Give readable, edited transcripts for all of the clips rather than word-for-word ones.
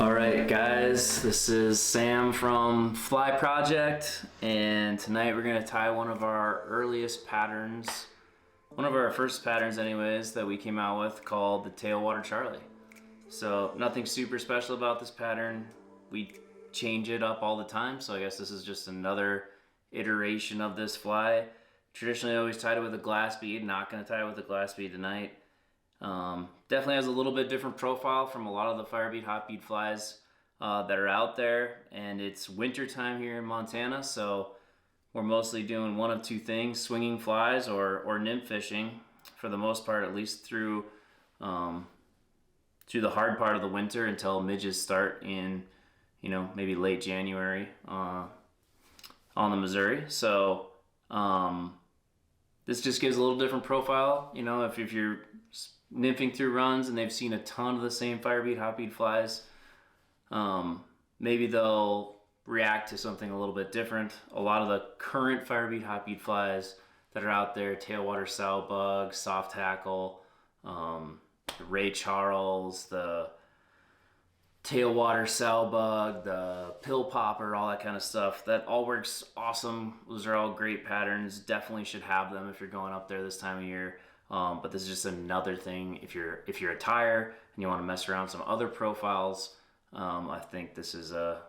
Alright guys, this is Sam from Fly Project, and tonight we're going to tie one of our earliest patterns, one of our first patterns anyways, that we came out with, called the Tailwater Charlie. So nothing super special about this pattern. We change it up all the time, so I guess this is just another iteration of this fly. Traditionally I always tied it with a glass bead, not going to tie it with a glass bead tonight. Definitely has a little bit different profile from a lot of the fire bead, hot bead flies that are out there, and it's winter time here in Montana, so we're mostly doing one of two things: swinging flies or nymph fishing for the most part, at least through the hard part of the winter until midges start in, maybe late January on the Missouri. So this just gives a little different profile. If you're nymphing through runs and they've seen a ton of the same fire bead, hot bead flies, maybe they'll react to something a little bit different. A lot of the current fire bead, hot bead flies that are out there, Tailwater Sowbug, Soft Hackle, the Ray Charles, the Tailwater Sowbug, the Pill Popper, all that kind of stuff, that all works awesome. Those are all great patterns. Definitely should have them if you're going up there this time of year. But this is just another thing. If you're a tyer and you want to mess around some other profiles, I think this is a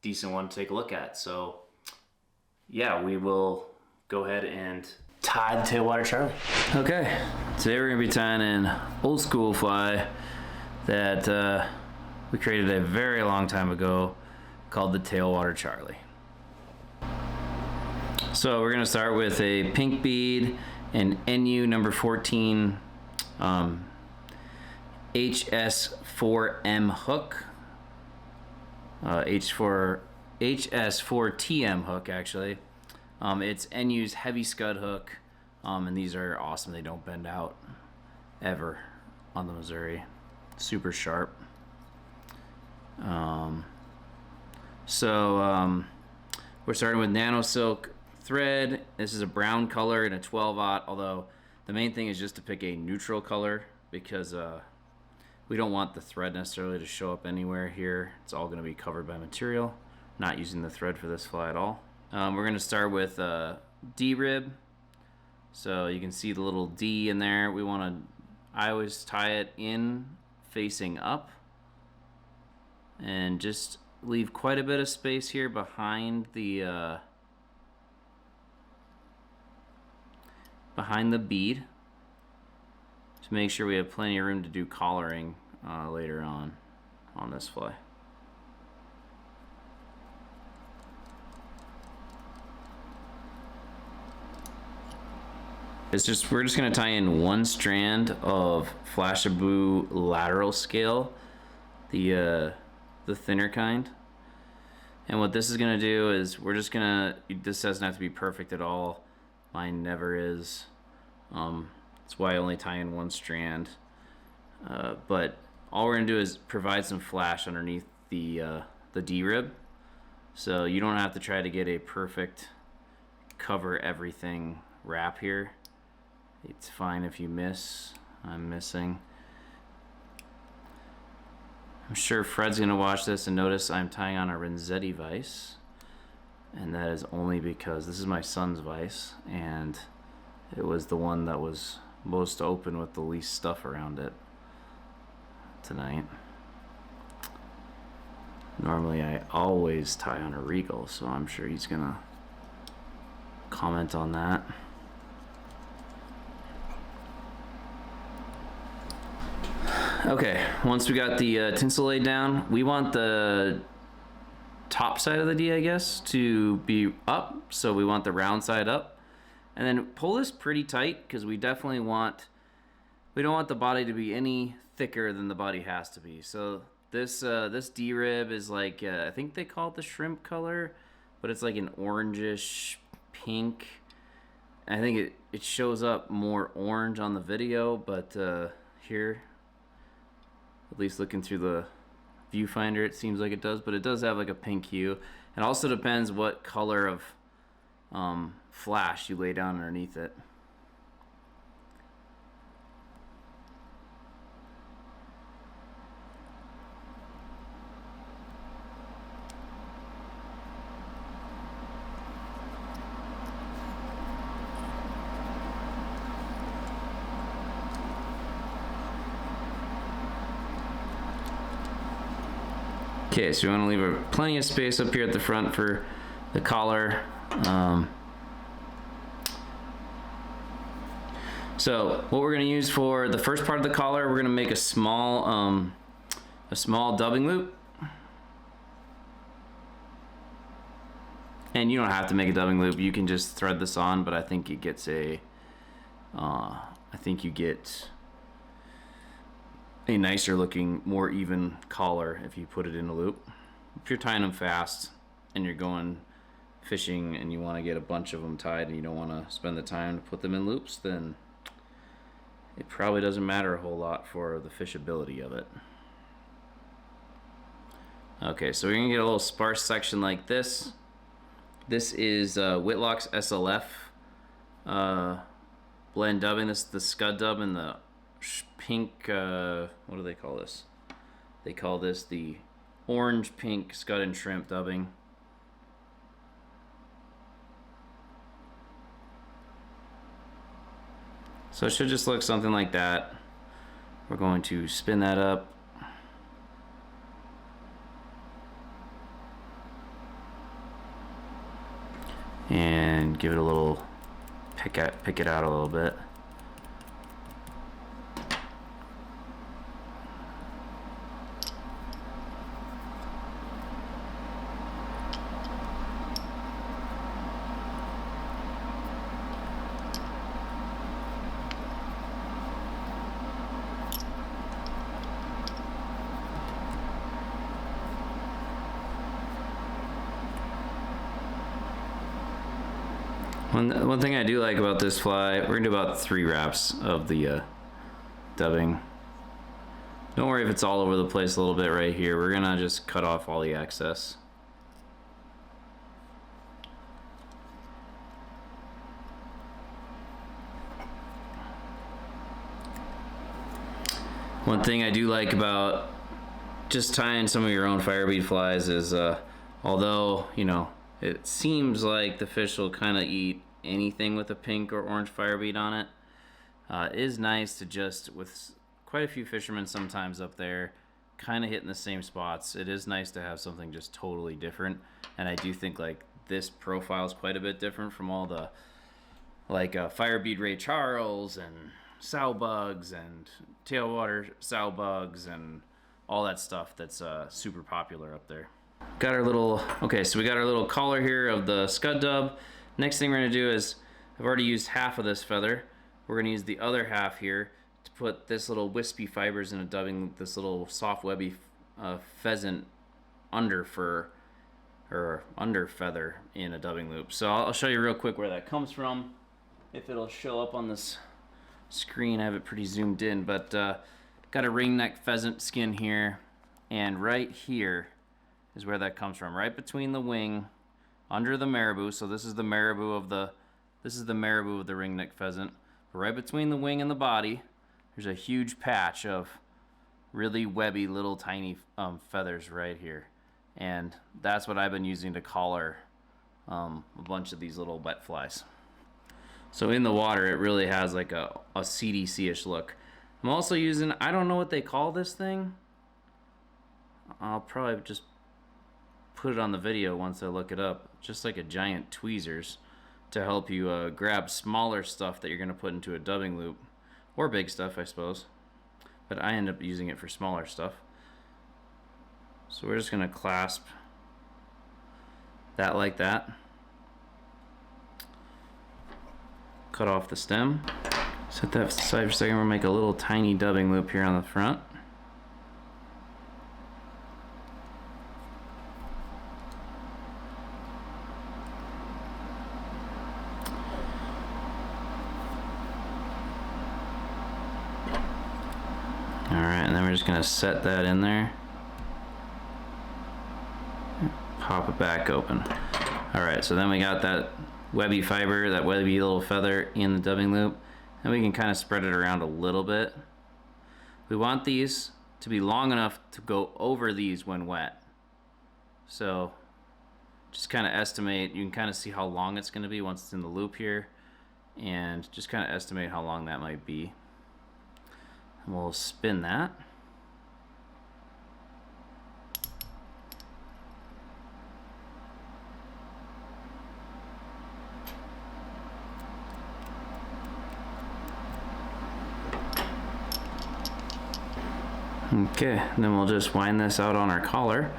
decent one to take a look at. So yeah, we will go ahead and tie the Tailwater Charlie. Okay, today we're gonna be tying an old school fly that we created a very long time ago called the Tailwater Charlie. So we're gonna start with a pink bead, an NU number 14 HS4M hook, HS4TM hook actually. It's NU's heavy scud hook, and these are awesome. They don't bend out ever on the Missouri. Super sharp. We're starting with nano silk thread. This is a brown color in a 12-aught, although the main thing is just to pick a neutral color because we don't want the thread necessarily to show up anywhere here. It's all going to be covered by material. Not using the thread for this fly at all. We're going to start with D-rib. So you can see the little D in there. I always tie it in facing up and just leave quite a bit of space here behind the bead to make sure we have plenty of room to do collaring later on this fly. We're just going to tie in one strand of Flashabou lateral scale, the thinner kind. And what this is going to do is this doesn't have to be perfect at all. Mine never is. That's why I only tie in one strand. But all we're gonna do is provide some flash underneath the D-rib. So you don't have to try to get a perfect cover everything wrap here. It's fine if you miss. I'm missing. I'm sure Fred's gonna watch this and notice I'm tying on a Renzetti vise. And that is only because this is my son's vise, and it was the one that was most open with the least stuff around it tonight. Normally I always tie on a Regal, so I'm sure he's gonna comment on that. Okay, once we got the tinsel laid down, we want the top side of the D, I guess, to be up. So we want the round side up, and then pull this pretty tight because we don't want the body to be any thicker than the body has to be. So this D-rib is like I think they call it the shrimp color, but it's like an orangish pink. I think it shows up more orange on the video, but here, at least looking through the viewfinder, it seems like it does, but it does have like a pink hue. It also depends what color of flash you lay down underneath it. Okay, so we want to leave plenty of space up here at the front for the collar. So what we're going to use for the first part of the collar, we're going to make a small dubbing loop. And you don't have to make a dubbing loop. You can just thread this on, but I think it gets you get a nicer looking, more even collar if you put it in a loop. If you're tying them fast and you're going fishing and you want to get a bunch of them tied and you don't want to spend the time to put them in loops, then it probably doesn't matter a whole lot for the fishability of it. Okay, so we're gonna get a little sparse section like this. This is Whitlock's SLF blend dubbing. This is the scud dub and the pink, what do they call this? They call this the orange pink scud and shrimp dubbing. So it should just look something like that. We're going to spin that up. And give it a little pick it out a little bit. One thing I do like about this fly, we're gonna do about 3 wraps of the dubbing. Don't worry if it's all over the place a little bit right here. We're gonna just cut off all the excess. One thing I do like about just tying some of your own firebead flies is although, you know, it seems like the fish will kind of eat anything with a pink or orange firebead on it. It is nice to just, with quite a few fishermen sometimes up there, kind of hitting the same spots. It is nice to have something just totally different. And I do think like this profile is quite a bit different from all the like firebead Ray Charles and sowbugs and tailwater sowbugs and all that stuff that's super popular up there. Got our little, okay, so we got our little collar here of the scud dub. Next thing we're gonna do is, I've already used half of this feather. We're gonna use the other half here to put this little wispy fibers in a dubbing, this little soft webby pheasant under fur, or under feather in a dubbing loop. So I'll show you real quick where that comes from. If it'll show up on this screen, I have it pretty zoomed in, but got a ring neck pheasant skin here, and right here is where that comes from, right between the wing, under the marabou. So this is the marabou of the ring neck pheasant. But right between the wing and the body, there's a huge patch of really webby little tiny feathers right here, and that's what I've been using to collar a bunch of these little wet flies. So in the water, it really has like a CDC-ish look. I'm also using, I don't know what they call this thing. I'll probably just put it on the video once I look it up. Just like a giant tweezers to help you grab smaller stuff that you're gonna put into a dubbing loop, or big stuff, I suppose. But I end up using it for smaller stuff. So we're just gonna clasp that like that. Cut off the stem. Set that aside for a second. We'll make a little tiny dubbing loop here on the front. Alright, and then we're just going to set that in there. Pop it back open. Alright, so then we got that webby fiber, that webby little feather in the dubbing loop. And we can kind of spread it around a little bit. We want these to be long enough to go over these when wet. So just kind of estimate, you can kind of see how long it's going to be once it's in the loop here. And just kind of estimate how long that might be. And we'll spin that. Okay, then we'll just wind this out on our collar.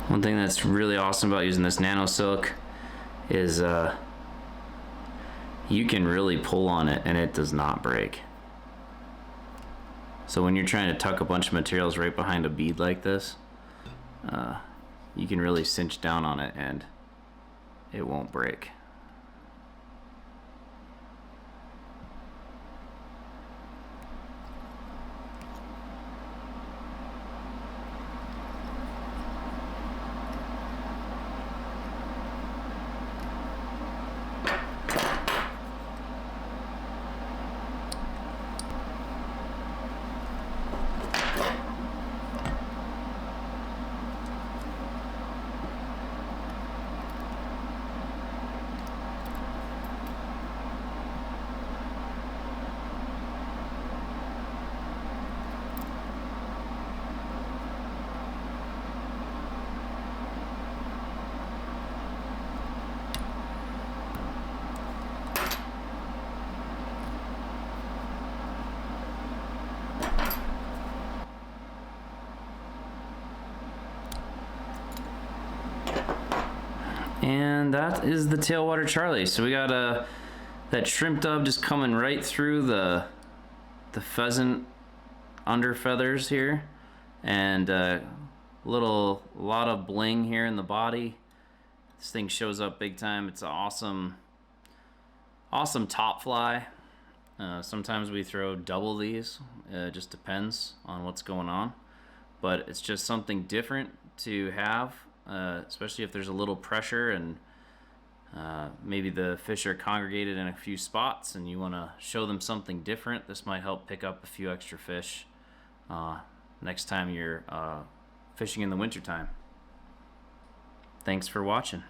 One thing that's really awesome about using this nano silk is you can really pull on it and it does not break. So when you're trying to tuck a bunch of materials right behind a bead like this, you can really cinch down on it and it won't break. And that is the Tailwater Charlie. So we got that shrimp dove just coming right through the pheasant under feathers here, and a lot of bling here in the body. This thing shows up big time. It's an awesome top fly. Sometimes we throw double these. It just depends on what's going on, but it's just something different to have. Especially if there's a little pressure and maybe the fish are congregated in a few spots and you want to show them something different. This might help pick up a few extra fish next time you're fishing in the wintertime. Thanks for watching.